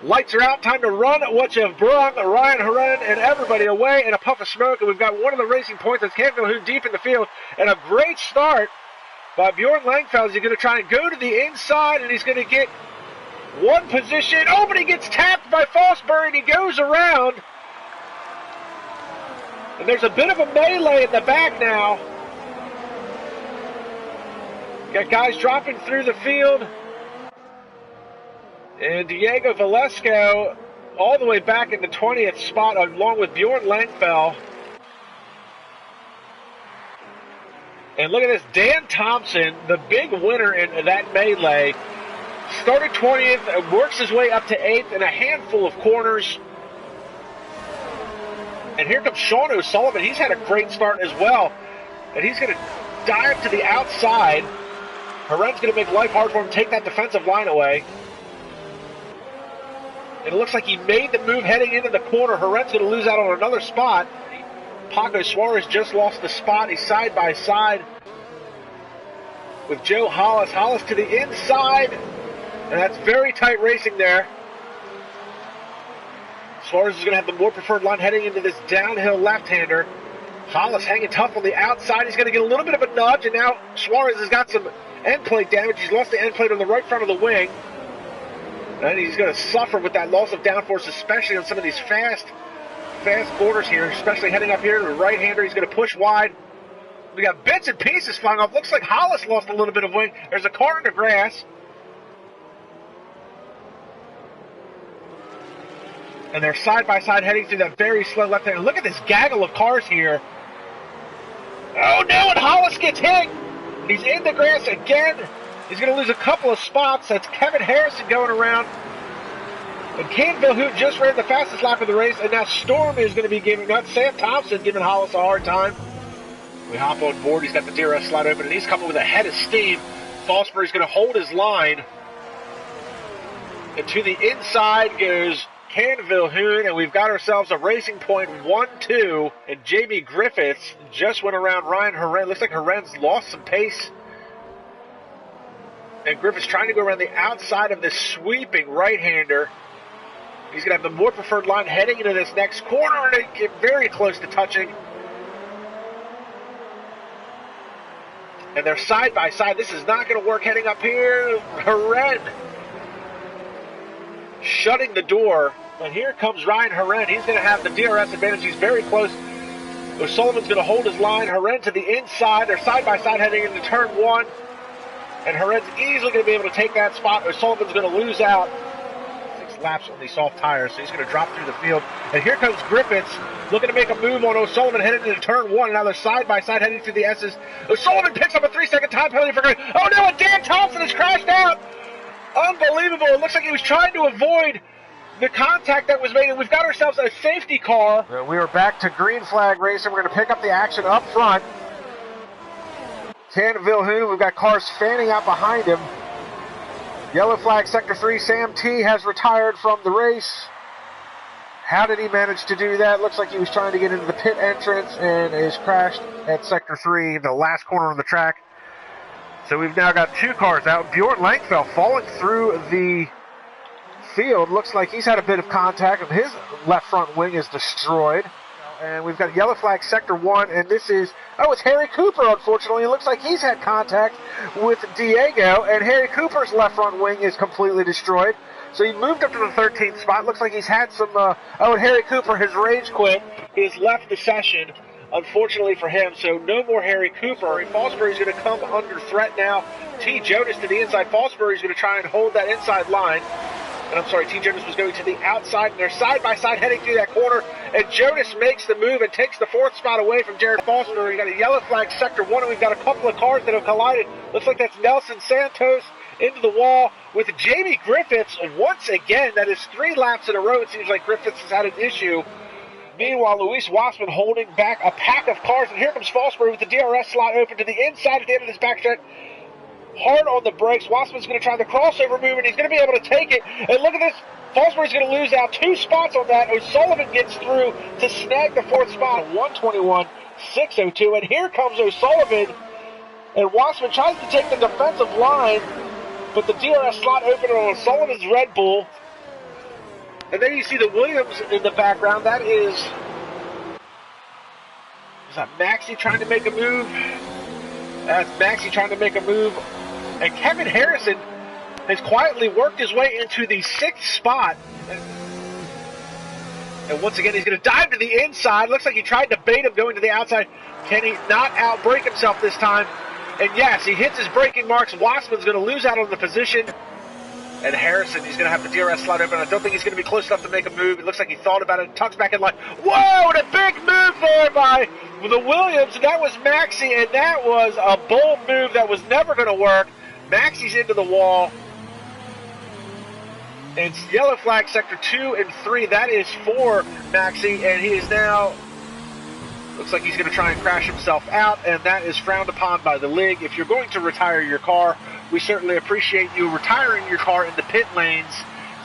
Lights are out, time to run what you've brung. Ryan Horan and everybody away in a puff of smoke, and we've got one of the racing points. That's Canville deep in the field, and a great start by Bjorn Langfeld. He's going to try and go to the inside, and he's going to get one position. Oh, but he gets tapped by Fosbury, and he goes around. And there's a bit of a melee in the back now. Got guys dropping through the field. And Diego Valesco all the way back in the 20th spot along with Bjorn Langfeld. And look at this, Dan Thompson, the big winner in that melee, started 20th, works his way up to 8th in a handful of corners. And here comes Sean O'Sullivan. He's had a great start as well. And he's going to dive to the outside. Horan's going to make life hard for him, take that defensive line away. And it looks like he made the move heading into the corner. Horan's going to lose out on another spot. Paco Suarez just lost the spot. He's side by side with Joe Hollis. Hollis to the inside. And that's very tight racing there. Suarez is going to have the more preferred line heading into this downhill left-hander. Hollis hanging tough on the outside. He's going to get a little bit of a nudge, and now Suarez has got some end plate damage. He's lost the end plate on the right front of the wing. And he's going to suffer with that loss of downforce, especially on some of these fast corners here, especially heading up here to the right-hander. He's going to push wide. We got bits and pieces flying off. Looks like Hollis lost a little bit of wing. There's a car in the grass. And they're side-by-side heading through that very slow left-hander. Look at this gaggle of cars here. Oh, no, and Hollis gets hit. He's in the grass again. He's going to lose a couple of spots. That's Kevin Harrison going around. And Canville, who just ran the fastest lap of the race, and now Storm is going to be giving that. Sam Thompson giving Hollis a hard time. We hop on board. He's got the DRS slide open, and he's coming with a head of steam. Fosbury's going to hold his line. And to the inside goes Canville Hoon, and we've got ourselves a Racing Point 1-2. And Jamie Griffiths just went around Ryan Horan. Looks like Horan's lost some pace. And Griffiths trying to go around the outside of this sweeping right-hander. He's going to have the more preferred line heading into this next corner, and they get very close to touching. And they're side by side. This is not going to work heading up here. Horan shutting the door. And here comes Ryan Horan. He's going to have the DRS advantage. He's very close. O'Sullivan's going to hold his line. Horan to the inside. They're side by side heading into turn 1. And Horan's easily going to be able to take that spot. O'Sullivan's going to lose out. 6 laps on these soft tires, so he's going to drop through the field. And here comes Griffiths looking to make a move on O'Sullivan heading into turn 1. And now they're side by side heading through the S's. O'Sullivan picks up a 3-second time penalty for going. Oh no, and Dan Thompson has crashed out. Unbelievable. It looks like he was trying to avoid the contact that was made, and we've got ourselves a safety car. We are back to green flag racing. We're going to pick up the action up front. Canville Hoon, we've got cars fanning out behind him. Yellow flag, Sector 3, Sam T has retired from the race. How did he manage to do that? Looks like he was trying to get into the pit entrance and is crashed at Sector 3, the last corner of the track. So we've now got 2 cars out. Bjorn Langfeld falling through the field. Looks like he's had a bit of contact, and his left front wing is destroyed. And we've got yellow flag Sector 1, and this is, it's Harry Cooper, unfortunately. It looks like he's had contact with Diego, and Harry Cooper's left front wing is completely destroyed. So he moved up to the 13th spot. Looks like he's had some, and Harry Cooper has rage quit. He's left the session, unfortunately for him, so no more Harry Cooper. Fosbury's going to come under threat now. T. Jonas to the inside. Fosbury's going to try and hold that inside line. And I'm sorry, T. Jonas was going to the outside, and they're side-by-side heading through that corner, and Jonas makes the move and takes the 4th spot away from Jared Foster. We've got a yellow flag Sector 1, and we've got a couple of cars that have collided. Looks like that's Nelson Santos into the wall with Jamie Griffiths. And once again, that is 3 laps in a row. It seems like Griffiths has had an issue. Meanwhile, Luis Wassman holding back a pack of cars, and here comes Fosbury with the DRS slot open to the inside at the end of this backstretch. Hard on the brakes. Wassman's going to try the crossover move, and he's going to be able to take it. And look at this. Fosbury's going to lose out 2 spots on that. O'Sullivan gets through to snag the 4th spot. 121.602. And here comes O'Sullivan. And Wassman tries to take the defensive line, but the DRS slot open on O'Sullivan's Red Bull. And then you see the Williams in the background. That is that Maxie trying to make a move? That's Maxie trying to make a move. And Kevin Harrison has quietly worked his way into the 6th spot. And once again, he's going to dive to the inside. Looks like he tried to bait him going to the outside. Can he not outbrake himself this time? And yes, he hits his braking marks. Wassman's going to lose out on the position. And Harrison, he's going to have the DRS slide open. I don't think he's going to be close enough to make a move. It looks like he thought about it and tucks back in line. Whoa, and a big move there by the Williams. That was Maxie, and that was a bold move that was never going to work. Maxie's into the wall. And it's yellow flag sector 2 and 3. That is for Maxie, and he is now, looks like he's going to try and crash himself out, and that is frowned upon by the league. If you're going to retire your car, we certainly appreciate you retiring your car in the pit lanes.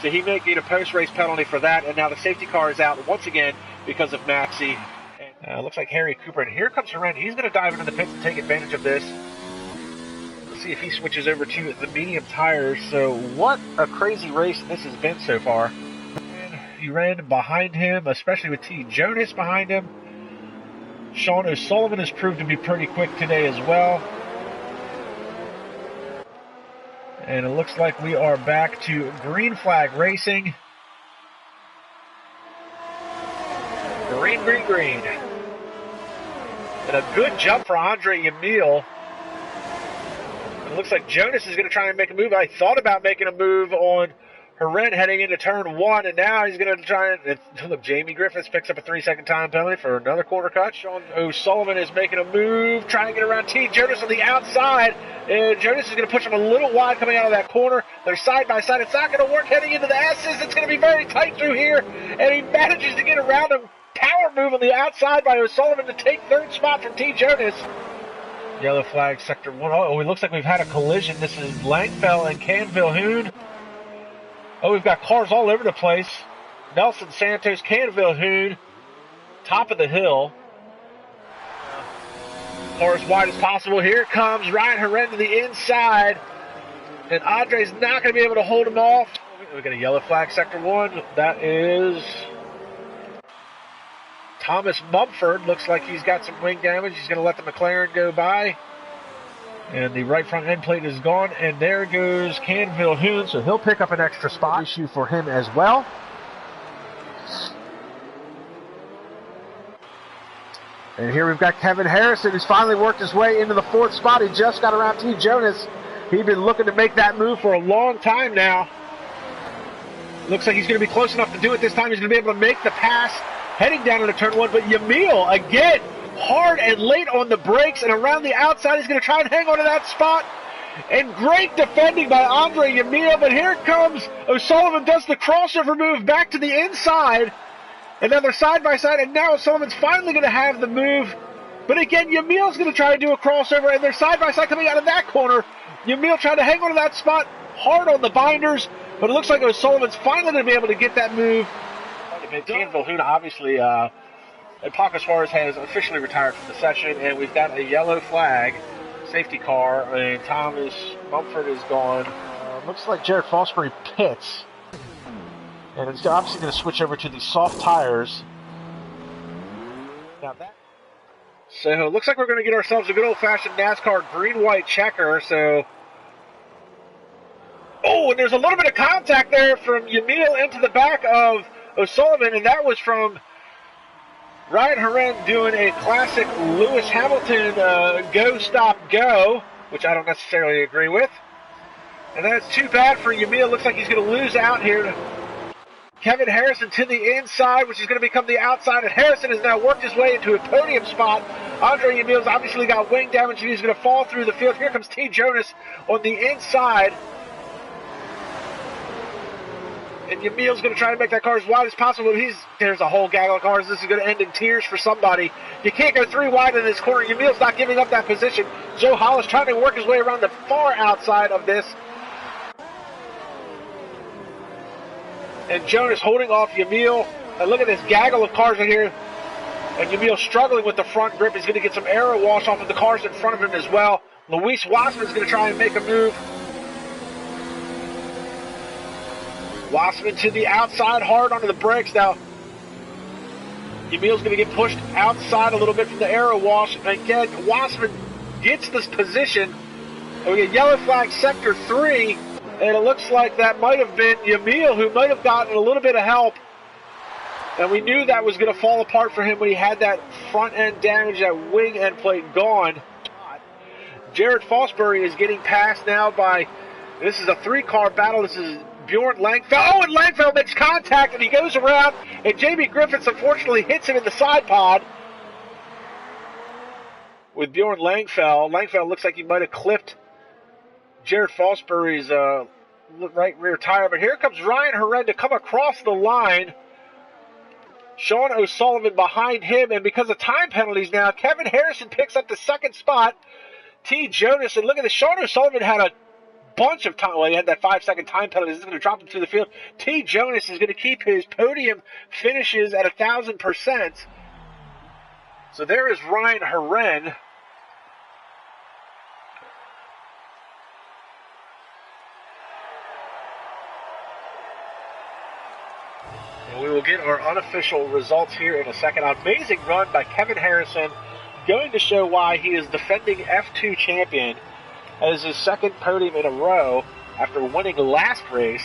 So he may get a post-race penalty for that, and now the safety car is out once again because of Maxie. And looks like Harry Cooper, and here comes Herrera. He's going to dive into the pits and take advantage of this. Let's see if he switches over to the medium tires. So what a crazy race this has been so far. And he ran behind him, especially with T. Jonas behind him. Sean O'Sullivan has proved to be pretty quick today as well. And it looks like we are back to green flag racing. Green, green, green. And a good jump for Andre Yamil. It looks like Jonas is going to try and make a move. I thought about making a move on Herren heading into turn 1, and now he's going to try and look. Jamie Griffiths picks up a 3-second time penalty for another quarter cut. Sean O'Sullivan is making a move, trying to get around T. Jonas on the outside, and Jonas is going to push him a little wide coming out of that corner. They're side by side. It's not going to work heading into the S's. It's going to be very tight through here, and he manages to get around him. Power move on the outside by O'Sullivan to take 3rd spot from T. Jonas. Yellow flag sector 1. Oh, it looks like we've had a collision. This is Langfell and Canville Hoon. Oh, we've got cars all over the place. Nelson Santos, Canville Hoon, top of the hill. Car as wide as possible. Here comes Ryan Herren to the inside. And Andre's not going to be able to hold him off. We got a yellow flag sector 1. That is Thomas Mumford. Looks like he's got some wing damage. He's going to let the McLaren go by. And the right front end plate is gone, and there goes Canville Hoon, so he'll pick up an extra spot issue for him as well. And here we've got Kevin Harrison, who's finally worked his way into the 4th spot. He just got around T. Jonas. He'd been looking to make that move for a long time now. Looks like he's going to be close enough to do it this time. He's going to be able to make the pass heading down into turn 1, but Yamil, again, hard and late on the brakes, and around the outside he's going to try and hang on to that spot. And great defending by Andre Yamil, but here comes O'Sullivan, does the crossover move back to the inside, and then they're side by side, and now O'Sullivan's finally going to have the move. But again, Yamil's going to try to do a crossover, and they're side by side coming out of that corner. Yamil trying to hang on to that spot, hard on the binders, but it looks like O'Sullivan's finally going to be able to get that move. Canville Hoon, obviously, and Paco Suarez has officially retired from the session, and we've got a yellow flag safety car, and Thomas Mumford is gone. Looks like Jared Fosbury pits, and it's obviously going to switch over to the soft tires. Now that, so it looks like we're going to get ourselves a good old-fashioned NASCAR green-white checker. So, oh, and there's a little bit of contact there from Yamil into the back of O'Sullivan, and that was from Ryan Herren doing a classic Lewis Hamilton go, stop, go, which I don't necessarily agree with. And that's too bad for Yamil. Looks like he's going to lose out here. Kevin Harrison to the inside, which is going to become the outside, and Harrison has now worked his way into a podium spot. Andre Yamil's obviously got wing damage, and he's going to fall through the field. Here comes T. Jonas on the inside. And Yamil's going to try to make that car as wide as possible. There's a whole gaggle of cars. This is going to end in tears for somebody. You can't go 3 wide in this corner. Yamil's not giving up that position. Joe Hollis trying to work his way around the far outside of this. And Jonas holding off Yamil. And look at this gaggle of cars in here. And Yamil struggling with the front grip. He's going to get some aero wash off of the cars in front of him as well. Luis Wassman is going to try and make a move. Wasserman to the outside, hard onto the brakes. Now, Emil's going to get pushed outside a little bit from the aero wash. Again, Wasserman gets this position. And we get yellow flag sector 3. And it looks like that might have been Emil who might have gotten a little bit of help. And we knew that was going to fall apart for him when he had that front end damage, that wing end plate gone. Jared Fosbury is getting passed now by, this is a 3-car battle. This is Bjorn Langfeld. Oh, and Langfeld makes contact, and he goes around, and Jamie Griffiths unfortunately hits him in the side pod with Bjorn Langfeld. Langfeld looks like he might have clipped Jared Fosbury's right rear tire, but here comes Ryan Herren to come across the line. Sean O'Sullivan behind him, and because of time penalties now, Kevin Harrison picks up the second spot. T. Jonas, and look at this, Sean O'Sullivan had a bunch of time, well, he had that 5-second time penalty. This is going to drop him through the field. T. Jonas is going to keep his podium finishes at 1,000%. So there is Ryan Herren. And we will get our unofficial results here in a second. Amazing run by Kevin Harrison, going to show why he is defending F2 champion as his second podium in a row after winning last race.